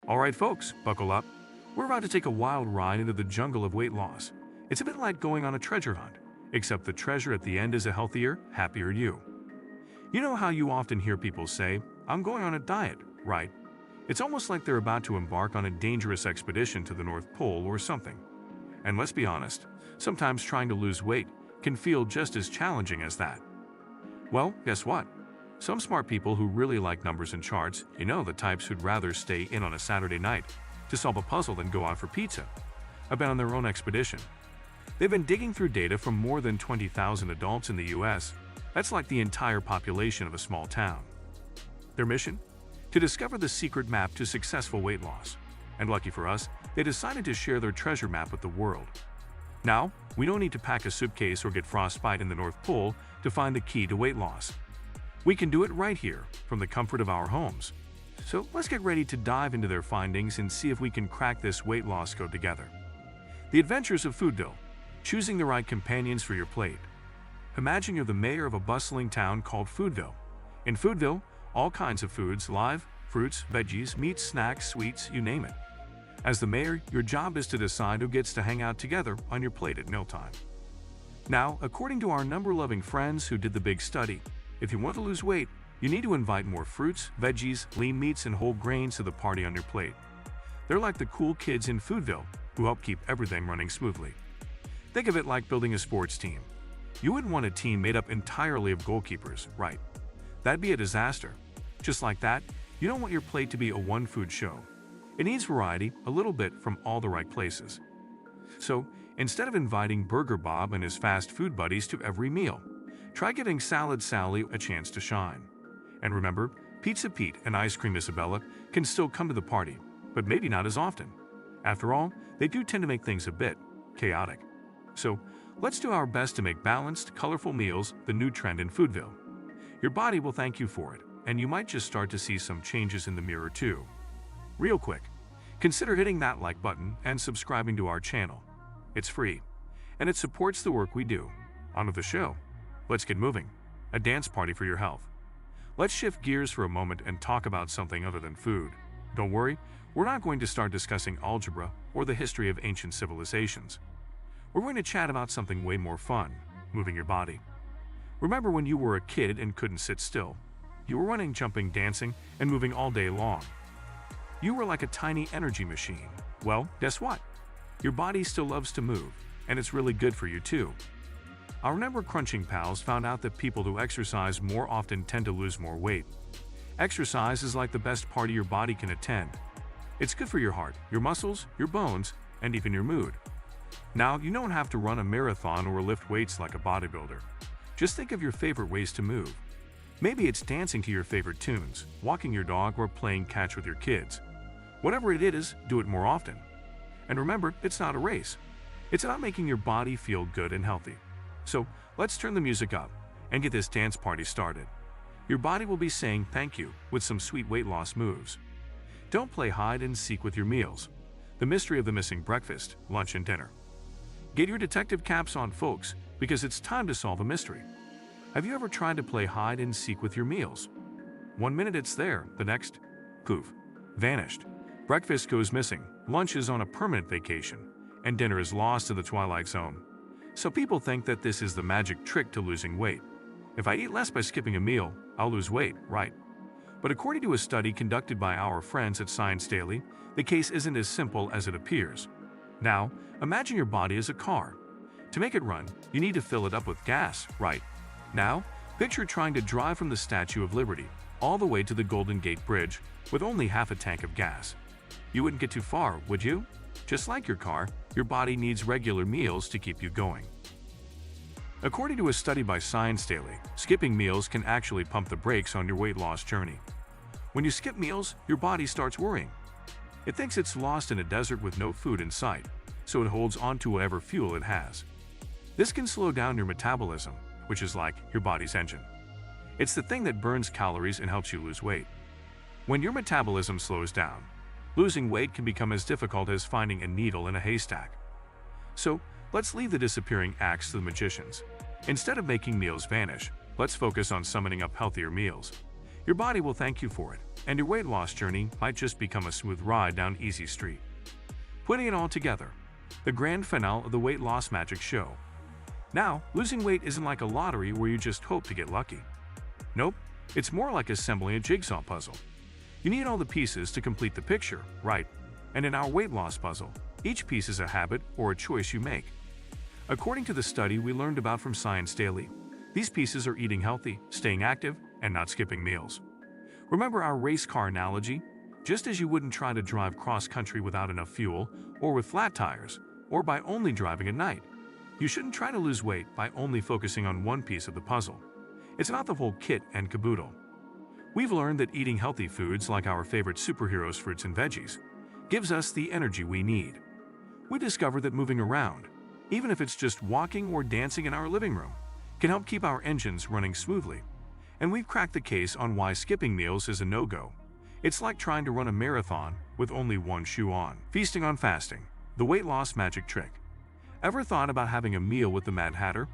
Alright folks, buckle up. We're about to take a wild ride into the jungle of weight loss. It's a bit like going on a treasure hunt, except the treasure at the end is a healthier, happier you. You know how you often hear people say, "I'm going on a diet," right? It's almost like they're about to embark on a dangerous expedition to the North Pole or something. And let's be honest, sometimes trying to lose weight can feel just as challenging as that. Well, guess what? Some smart people who really like numbers and charts, the types who'd rather stay in on a Saturday night to solve a puzzle than go out for pizza, have been on their own expedition. They've been digging through data from more than 20,000 adults in the US. That's like the entire population of a small town. Their mission? To discover the secret map to successful weight loss. And lucky for us, they decided to share their treasure map with the world. Now, we don't need to pack a suitcase or get frostbite in the North Pole to find the key to weight loss. We can do it right here, from the comfort of our homes. So let's get ready to dive into their findings and see if we can crack this weight loss code together. The adventures of Foodville. Choosing the right companions for your plate. Imagine you're the mayor of a bustling town called Foodville. In Foodville, all kinds of foods, live, fruits, veggies, meats, snacks, sweets, you name it. As the mayor, your job is to decide who gets to hang out together on your plate at mealtime. Now, according to our number-loving friends who did the big study, if you want to lose weight, you need to invite more fruits, veggies, lean meats, and whole grains to the party on your plate. They're like the cool kids in Foodville who help keep everything running smoothly. Think of it like building a sports team. You wouldn't want a team made up entirely of goalkeepers, right? That'd be a disaster. Just like that, you don't want your plate to be a one-food show. It needs variety, a little bit from all the right places. So, instead of inviting Burger Bob and his fast food buddies to every meal, try giving Salad Sally a chance to shine. And remember, Pizza Pete and Ice Cream Isabella can still come to the party, but maybe not as often. After all, they do tend to make things a bit chaotic. So, let's do our best to make balanced, colorful meals the new trend in Foodville. Your body will thank you for it, and you might just start to see some changes in the mirror too. Real quick, consider hitting that like button and subscribing to our channel. It's free, and it supports the work we do. On with the show. Let's get moving. A dance party for your health. Let's shift gears for a moment and talk about something other than food. Don't worry, we're not going to start discussing algebra or the history of ancient civilizations. We're going to chat about something way more fun, moving your body. Remember when you were a kid and couldn't sit still? You were running, jumping, dancing, and moving all day long. You were like a tiny energy machine. Well, guess what? Your body still loves to move, and it's really good for you too. Our number crunching pals found out that people who exercise more often tend to lose more weight. Exercise is like the best party your body can attend. It's good for your heart, your muscles, your bones, and even your mood. Now, you don't have to run a marathon or lift weights like a bodybuilder. Just think of your favorite ways to move. Maybe it's dancing to your favorite tunes, walking your dog, or playing catch with your kids. Whatever it is, do it more often. And remember, it's not a race. It's about making your body feel good and healthy. So, let's turn the music up and get this dance party started. Your body will be saying thank you with some sweet weight loss moves. Don't play hide and seek with your meals. The mystery of the missing breakfast, lunch, and dinner. Get your detective caps on, folks, because it's time to solve a mystery. Have you ever tried to play hide and seek with your meals? 1 minute it's there, the next, poof, vanished. Breakfast goes missing, lunch is on a permanent vacation, and dinner is lost in the twilight zone. So people think that this is the magic trick to losing weight. If I eat less by skipping a meal, I'll lose weight, right? But according to a study conducted by our friends at Science Daily, the case isn't as simple as it appears. Now, imagine your body as a car. To make it run, you need to fill it up with gas, right? Now, picture trying to drive from the Statue of Liberty all the way to the Golden Gate Bridge with only half a tank of gas. You wouldn't get too far, would you? Just like your car, your body needs regular meals to keep you going. According to a study by Science Daily, skipping meals can actually pump the brakes on your weight loss journey. When you skip meals, your body starts worrying. It thinks it's lost in a desert with no food in sight, so it holds on to whatever fuel it has. This can slow down your metabolism, which is like your body's engine. It's the thing that burns calories and helps you lose weight. When your metabolism slows down, losing weight can become as difficult as finding a needle in a haystack. So, let's leave the disappearing acts to the magicians. Instead of making meals vanish, let's focus on summoning up healthier meals. Your body will thank you for it, and your weight loss journey might just become a smooth ride down easy street. Putting it all together, the grand finale of the weight loss magic show. Now, losing weight isn't like a lottery where you just hope to get lucky. Nope, it's more like assembling a jigsaw puzzle. You need all the pieces to complete the picture, right? And in our weight loss puzzle, each piece is a habit or a choice you make. According to the study we learned about from Science Daily, these pieces are eating healthy, staying active, and not skipping meals. Remember our race car analogy? Just as you wouldn't try to drive cross-country without enough fuel, or with flat tires, or by only driving at night, you shouldn't try to lose weight by only focusing on one piece of the puzzle. It's not the whole kit and caboodle. We've learned that eating healthy foods like our favorite superheroes, fruits and veggies, gives us the energy we need. We discovered that moving around, even if it's just walking or dancing in our living room, can help keep our engines running smoothly. And we've cracked the case on why skipping meals is a no-go. It's like trying to run a marathon with only one shoe on. Feasting on fasting, the weight loss magic trick. Ever thought about having a meal with the Mad Hatter?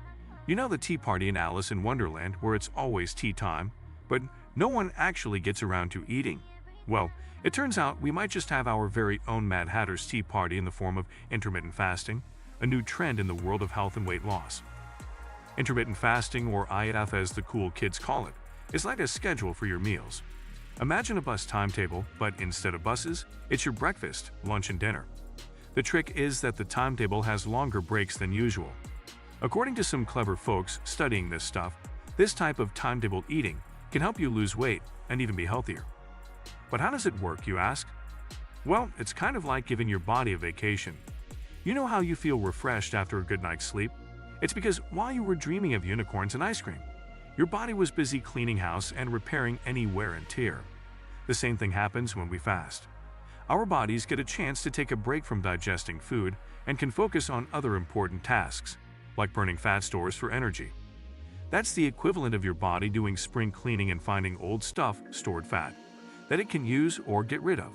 You know the tea party in Alice in Wonderland where it's always tea time, but no one actually gets around to eating? Well, it turns out we might just have our very own Mad Hatter's tea party in the form of intermittent fasting, a new trend in the world of health and weight loss. Intermittent fasting, or IF as the cool kids call it, is like a schedule for your meals. Imagine a bus timetable, but instead of buses, it's your breakfast, lunch, and dinner. The trick is that the timetable has longer breaks than usual. According to some clever folks studying this stuff, this type of timetable eating can help you lose weight and even be healthier. But how does it work, you ask? Well, it's kind of like giving your body a vacation. You know how you feel refreshed after a good night's sleep? It's because while you were dreaming of unicorns and ice cream, your body was busy cleaning house and repairing any wear and tear. The same thing happens when we fast. Our bodies get a chance to take a break from digesting food and can focus on other important tasks, like burning fat stores for energy. That's the equivalent of your body doing spring cleaning and finding old stuff, stored fat, that it can use or get rid of.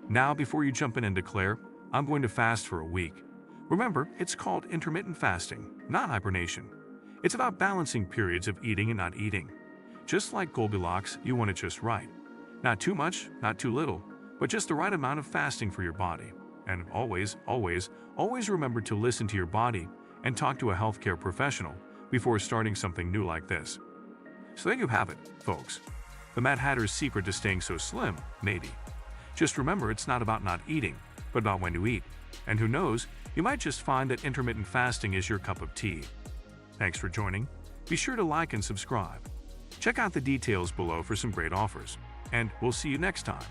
Now, before you jump in and declare, "I'm going to fast for a week," remember, it's called intermittent fasting, not hibernation. It's about balancing periods of eating and not eating. Just like Goldilocks, you want it just right. Not too much, not too little, but just the right amount of fasting for your body. And always, always, always remember to listen to your body and talk to a healthcare professional before starting something new like this. So there you have it, folks. The Mad Hatter's secret to staying so slim, maybe. Just remember, it's not about not eating, but about when to eat. And who knows, you might just find that intermittent fasting is your cup of tea. Thanks for joining. Be sure to like and subscribe. Check out the details below for some great offers. And we'll see you next time.